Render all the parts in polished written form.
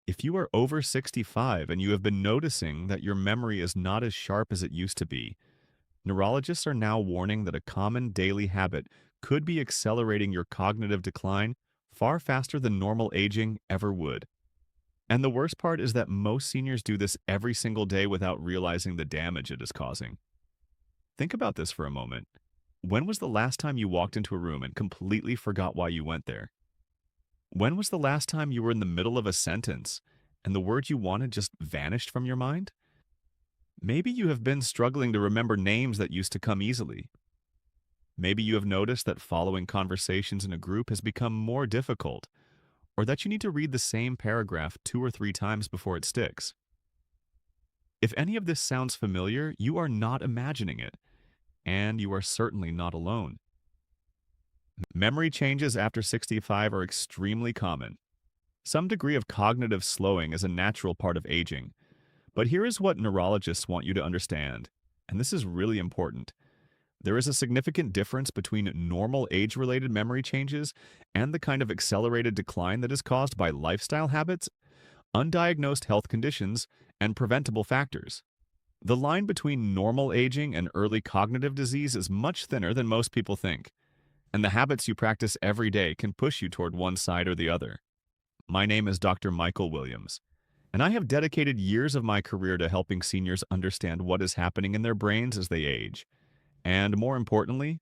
If you are over 65 and you have been noticing that your memory is not as sharp as it used to be, neurologists are now warning that a common daily habit could be accelerating your cognitive decline far faster than normal aging ever would. And the worst part is that most seniors do this every single day without realizing the damage it is causing. Think about this for a moment. When was the last time you walked into a room and completely forgot why you went there? When was the last time you were in the middle of a sentence and the word you wanted just vanished from your mind? Maybe you have been struggling to remember names that used to come easily. Maybe you have noticed that following conversations in a group has become more difficult, or that you need to read the same paragraph 2 or 3 times before it sticks. If any of this sounds familiar, you are not imagining it, and you are certainly not alone. Memory changes after 65 are extremely common. Some degree of cognitive slowing is a natural part of aging. But here is what neurologists want you to understand, and this is really important. There is a significant difference between normal age-related memory changes and the kind of accelerated decline that is caused by lifestyle habits, undiagnosed health conditions, and preventable factors. The line between normal aging and early cognitive disease is much thinner than most people think, and the habits you practice every day can push you toward one side or the other. My name is Dr. Michael Williams, and I have dedicated years of my career to helping seniors understand what is happening in their brains as they age, and more importantly,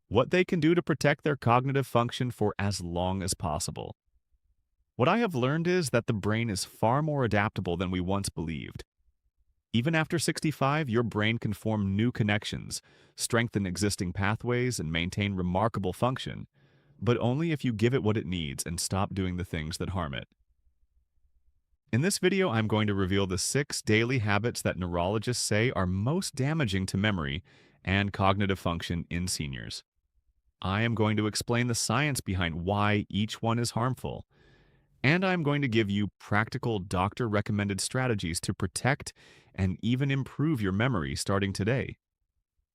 what they can do to protect their cognitive function for as long as possible. What I have learned is that the brain is far more adaptable than we once believed. Even after 65, your brain can form new connections, strengthen existing pathways, and maintain remarkable function, but only if you give it what it needs and stop doing the things that harm it. In this video, I'm going to reveal the 6 daily habits that neurologists say are most damaging to memory and cognitive function in seniors. I am going to explain the science behind why each one is harmful, and I'm going to give you practical doctor-recommended strategies to protect and even improve your memory starting today.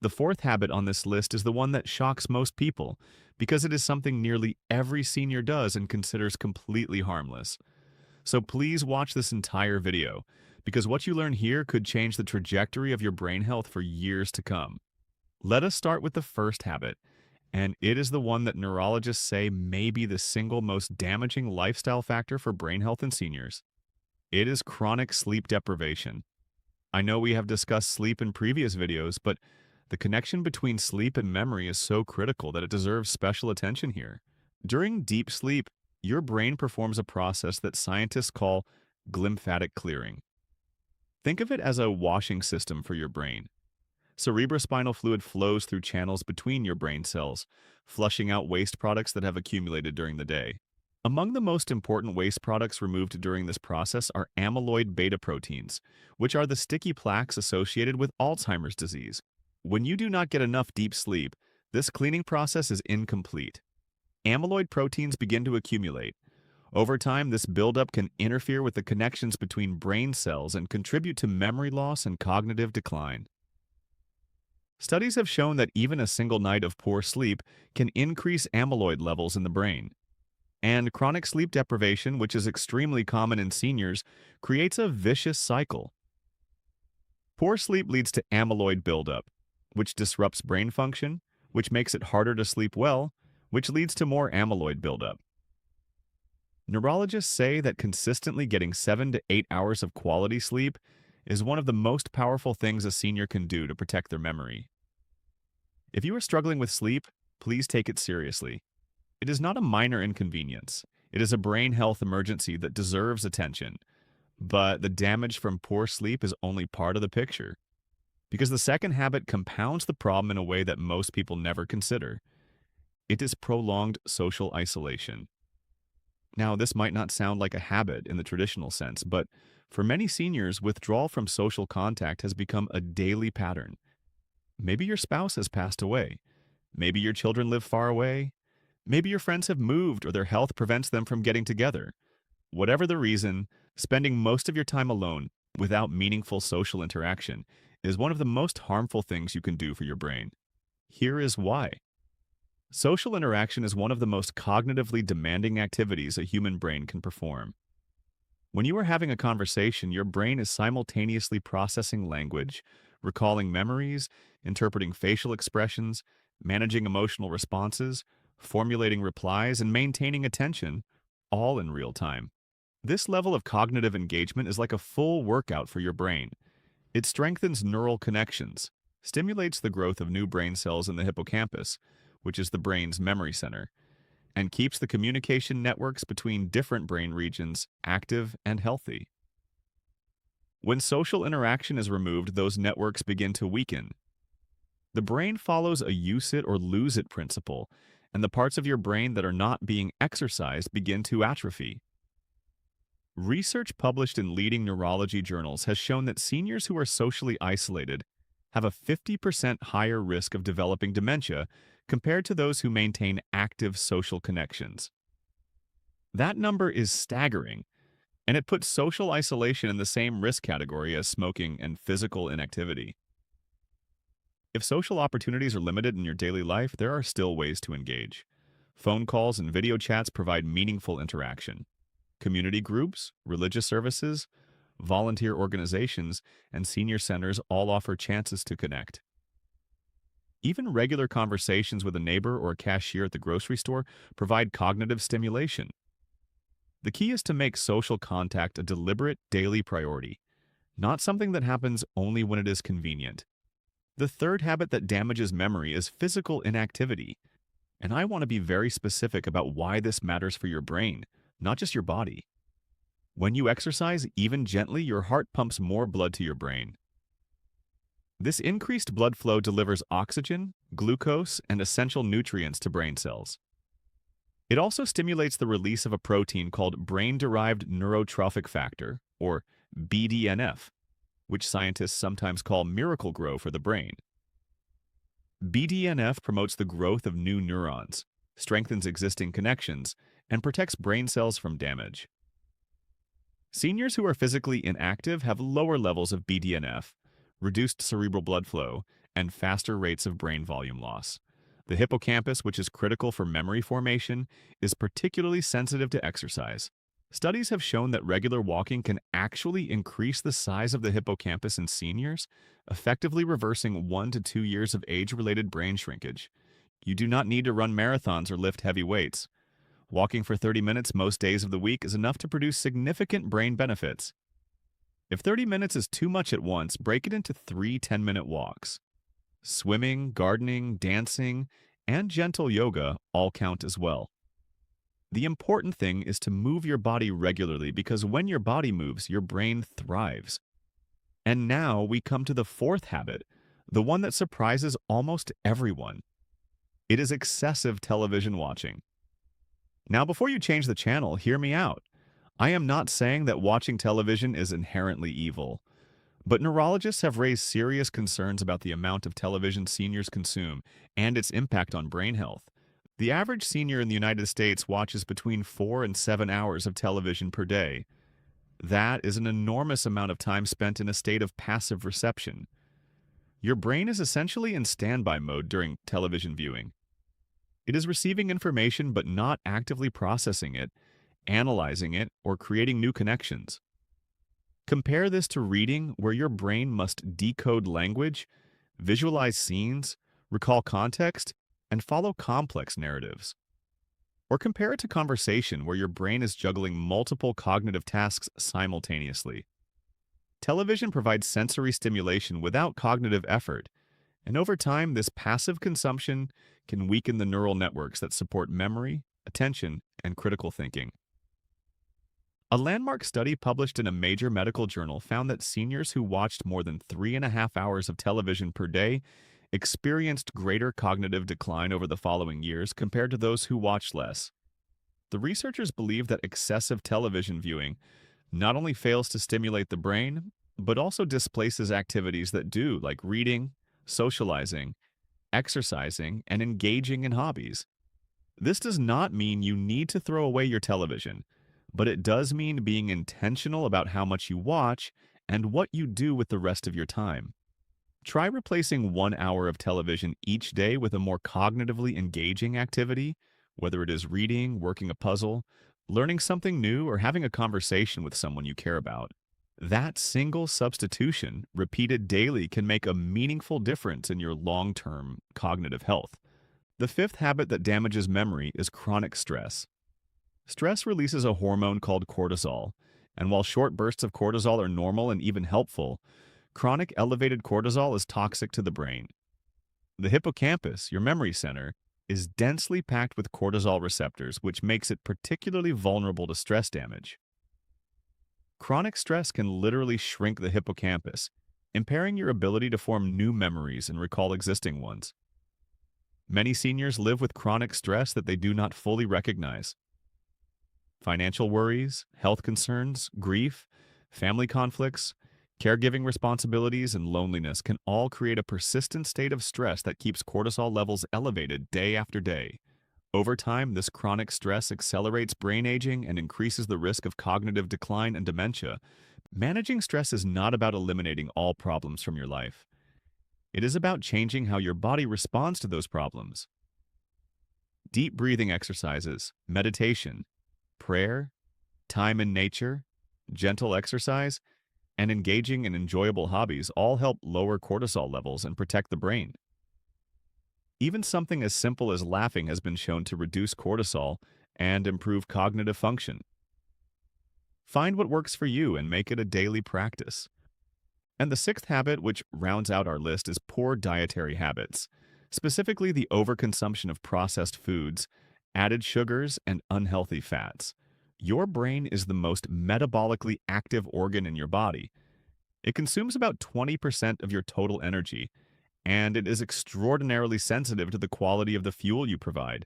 The 4th habit on this list is the one that shocks most people because it is something nearly every senior does and considers completely harmless. So please watch this entire video, because what you learn here could change the trajectory of your brain health for years to come. Let us start with the first habit, and it is the one that neurologists say may be the single most damaging lifestyle factor for brain health in seniors. It is chronic sleep deprivation. I know we have discussed sleep in previous videos, but the connection between sleep and memory is so critical that it deserves special attention here. During deep sleep, your brain performs a process that scientists call glymphatic clearing. Think of it as a washing system for your brain. Cerebrospinal fluid flows through channels between your brain cells, flushing out waste products that have accumulated during the day. Among the most important waste products removed during this process are amyloid beta proteins, which are the sticky plaques associated with Alzheimer's disease. When you do not get enough deep sleep, this cleaning process is incomplete. Amyloid proteins begin to accumulate. Over time, this buildup can interfere with the connections between brain cells and contribute to memory loss and cognitive decline. Studies have shown that even a single night of poor sleep can increase amyloid levels in the brain. And chronic sleep deprivation, which is extremely common in seniors, creates a vicious cycle. Poor sleep leads to amyloid buildup, which disrupts brain function, which makes it harder to sleep well, which leads to more amyloid buildup. Neurologists say that consistently getting 7 to 8 hours of quality sleep is one of the most powerful things a senior can do to protect their memory. If you are struggling with sleep, please take it seriously. It is not a minor inconvenience. It is a brain health emergency that deserves attention. But the damage from poor sleep is only part of the picture, because the second habit compounds the problem in a way that most people never consider. It is prolonged social isolation. Now, this might not sound like a habit in the traditional sense, but for many seniors, withdrawal from social contact has become a daily pattern. Maybe your spouse has passed away. Maybe your children live far away. Maybe your friends have moved or their health prevents them from getting together. Whatever the reason, spending most of your time alone without meaningful social interaction is one of the most harmful things you can do for your brain. Here is why. Social interaction is one of the most cognitively demanding activities a human brain can perform. When you are having a conversation, your brain is simultaneously processing language, recalling memories, interpreting facial expressions, managing emotional responses, formulating replies, and maintaining attention, all in real time. This level of cognitive engagement is like a full workout for your brain. It strengthens neural connections, stimulates the growth of new brain cells in the hippocampus, which is the brain's memory center, and keeps the communication networks between different brain regions active and healthy. When social interaction is removed, those networks begin to weaken. The brain follows a use it or lose it principle, and the parts of your brain that are not being exercised begin to atrophy. Research published in leading neurology journals has shown that seniors who are socially isolated have a 50% higher risk of developing dementia compared to those who maintain active social connections. That number is staggering, and it puts social isolation in the same risk category as smoking and physical inactivity. If social opportunities are limited in your daily life, there are still ways to engage. Phone calls and video chats provide meaningful interaction. Community groups, religious services, volunteer organizations, and senior centers all offer chances to connect. Even regular conversations with a neighbor or a cashier at the grocery store provide cognitive stimulation. The key is to make social contact a deliberate daily priority, not something that happens only when it is convenient. The third habit that damages memory is physical inactivity, and I want to be very specific about why this matters for your brain, not just your body. When you exercise, even gently, your heart pumps more blood to your brain. This increased blood flow delivers oxygen, glucose, and essential nutrients to brain cells. It also stimulates the release of a protein called brain-derived neurotrophic factor, or BDNF, which scientists sometimes call miracle grow for the brain. BDNF promotes the growth of new neurons, strengthens existing connections, and protects brain cells from damage. Seniors who are physically inactive have lower levels of BDNF, reduced cerebral blood flow, and faster rates of brain volume loss. The hippocampus, which is critical for memory formation, is particularly sensitive to exercise. Studies have shown that regular walking can actually increase the size of the hippocampus in seniors, effectively reversing 1 to 2 years of age-related brain shrinkage. You do not need to run marathons or lift heavy weights. Walking for 30 minutes most days of the week is enough to produce significant brain benefits. If 30 minutes is too much at once, break it into 3 10-minute walks. Swimming, gardening, dancing, and gentle yoga all count as well. The important thing is to move your body regularly because when your body moves, your brain thrives. And now we come to the fourth habit, the one that surprises almost everyone. It is excessive television watching. Now, before you change the channel, hear me out. I am not saying that watching television is inherently evil, but neurologists have raised serious concerns about the amount of television seniors consume and its impact on brain health. The average senior in the United States watches between 4 and 7 hours of television per day. That is an enormous amount of time spent in a state of passive reception. Your brain is essentially in standby mode during television viewing. It is receiving information but not actively processing it, analyzing it, or creating new connections. Compare this to reading, where your brain must decode language, visualize scenes, recall context, and follow complex narratives. Or compare it to conversation, where your brain is juggling multiple cognitive tasks simultaneously. Television provides sensory stimulation without cognitive effort, and over time, this passive consumption can weaken the neural networks that support memory, attention, and critical thinking. A landmark study published in a major medical journal found that seniors who watched more than 3.5 hours of television per day experienced greater cognitive decline over the following years compared to those who watched less. The researchers believe that excessive television viewing not only fails to stimulate the brain, but also displaces activities that do, like reading, socializing, exercising, and engaging in hobbies. This does not mean you need to throw away your television, but it does mean being intentional about how much you watch and what you do with the rest of your time. Try replacing 1 hour of television each day with a more cognitively engaging activity, whether it is reading, working a puzzle, learning something new, or having a conversation with someone you care about. That single substitution, repeated daily, can make a meaningful difference in your long-term cognitive health. The fifth habit that damages memory is chronic stress. Stress releases a hormone called cortisol, and while short bursts of cortisol are normal and even helpful, chronic elevated cortisol is toxic to the brain. The hippocampus, your memory center, is densely packed with cortisol receptors, which makes it particularly vulnerable to stress damage. Chronic stress can literally shrink the hippocampus, impairing your ability to form new memories and recall existing ones. Many seniors live with chronic stress that they do not fully recognize. Financial worries, health concerns, grief, family conflicts, caregiving responsibilities, and loneliness can all create a persistent state of stress that keeps cortisol levels elevated day after day. Over time, this chronic stress accelerates brain aging and increases the risk of cognitive decline and dementia. Managing stress is not about eliminating all problems from your life. It is about changing how your body responds to those problems. Deep breathing exercises, meditation, prayer, time in nature, gentle exercise, and engaging in enjoyable hobbies all help lower cortisol levels and protect the brain. Even something as simple as laughing has been shown to reduce cortisol and improve cognitive function. Find what works for you and make it a daily practice. And the sixth habit, which rounds out our list, is poor dietary habits, specifically the overconsumption of processed foods, added sugars, and unhealthy fats. Your brain is the most metabolically active organ in your body. It consumes about 20% of your total energy, and it is extraordinarily sensitive to the quality of the fuel you provide.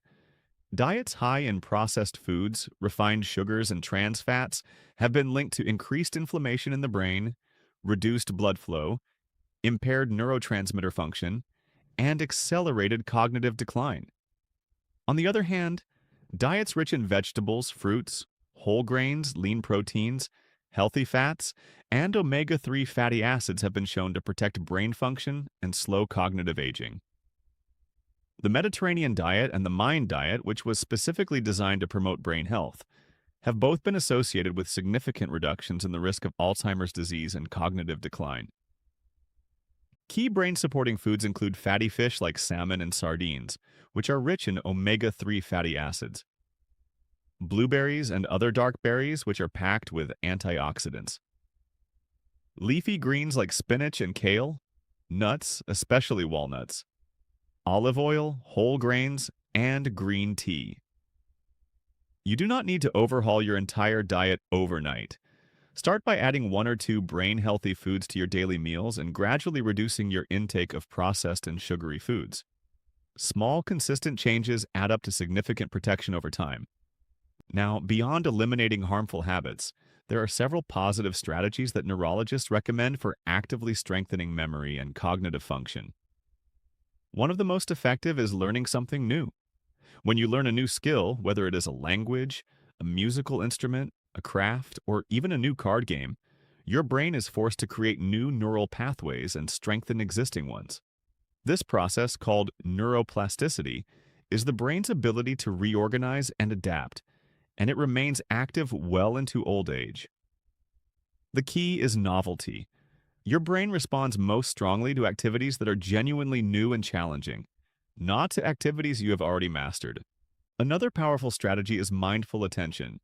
Diets high in processed foods, refined sugars, and trans fats have been linked to increased inflammation in the brain, reduced blood flow, impaired neurotransmitter function, and accelerated cognitive decline. On the other hand, diets rich in vegetables, fruits, whole grains, lean proteins, healthy fats, and omega-3 fatty acids have been shown to protect brain function and slow cognitive aging. The Mediterranean diet and the Mind diet, which was specifically designed to promote brain health, have both been associated with significant reductions in the risk of Alzheimer's disease and cognitive decline. Key brain-supporting foods include fatty fish like salmon and sardines, which are rich in omega-3 fatty acids, blueberries and other dark berries, which are packed with antioxidants, leafy greens like spinach and kale, nuts, especially walnuts, olive oil, whole grains, and green tea. You do not need to overhaul your entire diet overnight. Start by adding one or two brain-healthy foods to your daily meals and gradually reducing your intake of processed and sugary foods. Small, consistent changes add up to significant protection over time. Now, beyond eliminating harmful habits, there are several positive strategies that neurologists recommend for actively strengthening memory and cognitive function. One of the most effective is learning something new. When you learn a new skill, whether it is a language, a musical instrument, a craft, or even a new card game, your brain is forced to create new neural pathways and strengthen existing ones. This process, called neuroplasticity, is the brain's ability to reorganize and adapt, and it remains active well into old age. The key is novelty. Your brain responds most strongly to activities that are genuinely new and challenging, not to activities you have already mastered. Another powerful strategy is mindful attention.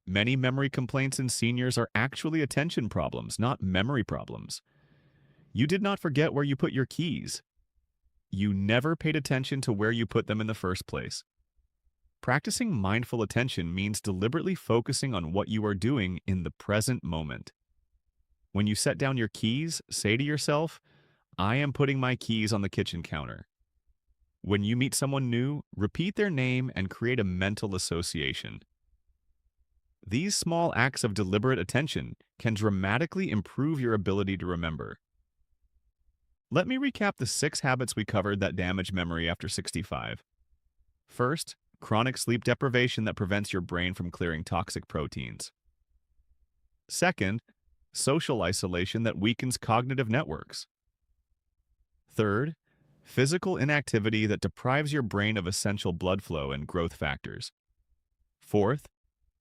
Many memory complaints in seniors are actually attention problems, not memory problems. You did not forget where you put your keys. You never paid attention to where you put them in the first place. Practicing mindful attention means deliberately focusing on what you are doing in the present moment. When you set down your keys, say to yourself, "I am putting my keys on the kitchen counter." When you meet someone new, repeat their name and create a mental association. These small acts of deliberate attention can dramatically improve your ability to remember. Let me recap the 6 habits we covered that damage memory after 65. First, chronic sleep deprivation that prevents your brain from clearing toxic proteins. Second, social isolation that weakens cognitive networks. Third, physical inactivity that deprives your brain of essential blood flow and growth factors. Fourth,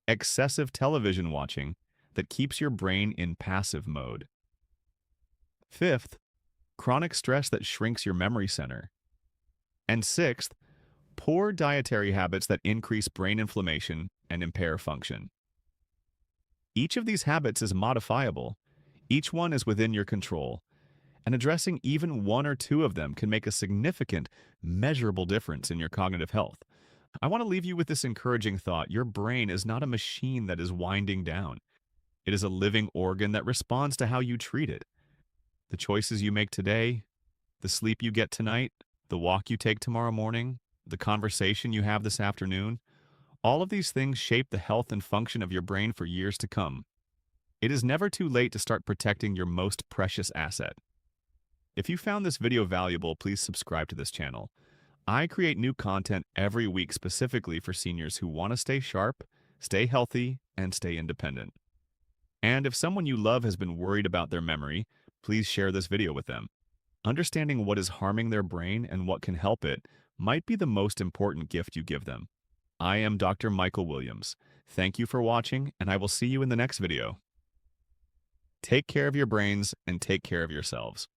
excessive television watching that keeps your brain in passive mode. Fifth, chronic stress that shrinks your memory center. And sixth, poor dietary habits that increase brain inflammation and impair function. Each of these habits is modifiable. Each one is within your control, and addressing even one or two of them can make a significant, measurable difference in your cognitive health. I want to leave you with this encouraging thought. Your brain is not a machine that is winding down. It is a living organ that responds to how you treat it. The choices you make today, the sleep you get tonight, the walk you take tomorrow morning, the conversation you have this afternoon, all of these things shape the health and function of your brain for years to come. It is never too late to start protecting your most precious asset. If you found this video valuable, please subscribe to this channel. I create new content every week specifically for seniors who want to stay sharp, stay healthy, and stay independent. And if someone you love has been worried about their memory, please share this video with them. Understanding what is harming their brain and what can help it might be the most important gift you give them. I am Dr. Michael Williams. Thank you for watching, and I will see you in the next video. Take care of your brains and take care of yourselves.